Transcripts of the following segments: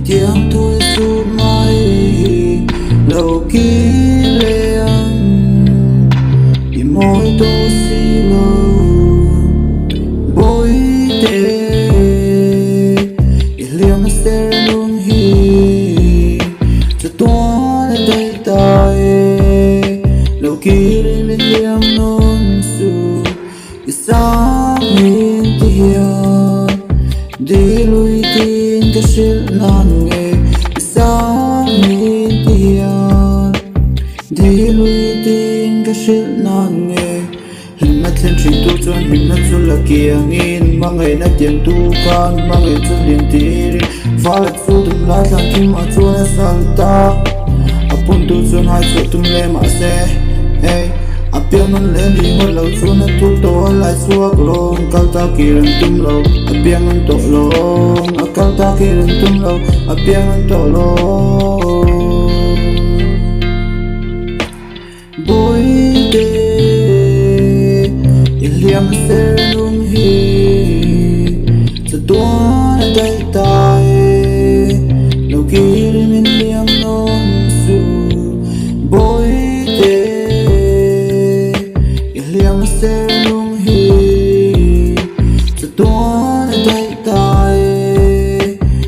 tiếng thôi suốt mãi lâu ký lên đi môi tôi xì lâu bối tê liam sẽ luôn hi cho tôi tay tay lâu ký lên liam non su sáng nhìn tiền đi lui tin cái sự nan nghe sáng nhìn tiền đi lui tin cái sự nan nghe hình mắt chân trình tu chân hình mắt chân là kia nghìn mà ngày nát tiền tu can mà ngày chân liền tiri phá lệch phu tụm lá sang kim mà chua là sang ta apun tu chân hai chỗ tụm lê mà xe hey apiang man lên đi mất lâu chú nó thuốc to lại suốt lông cao ta kia lên tum lâu apiang man to lông cao ta kia lên tum lâu apiang man to lông bối tê liam sẽ luôn hi sẽ tua tay tay lâu kia lên liam non su bối tê liam sẽ luôn hi sẽ tua tay tay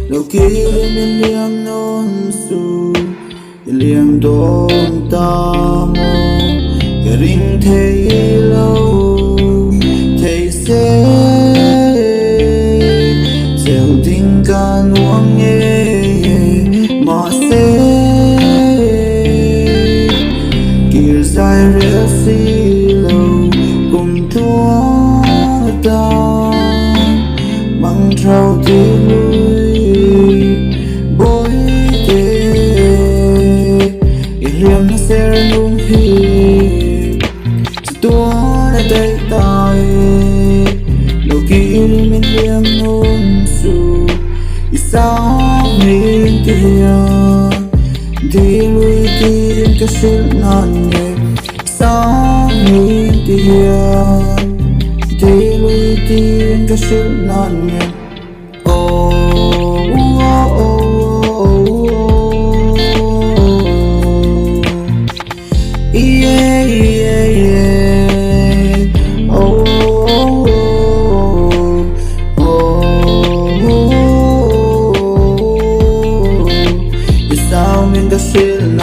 lâu kia lên liam non su liam đón ta mô cái ring thấy lâu thấy sẽ gieo tình cả nuông nghe mà sẽ kia dài rẽ xì lâu cùng thua ta bằng trao đi lui bối tê liam nó sẽ luôn hi tua tay tay lâu kia mình liam non su sáng nhìn tiền đi lui tin cái sự nan nghe sáng nhìn tiền đi lui tin cái sự nan nghe oh, oh, oh, oh. Yeah, yeah, yeah. Oh, oh, oh, oh, oh. Sao mình đã xin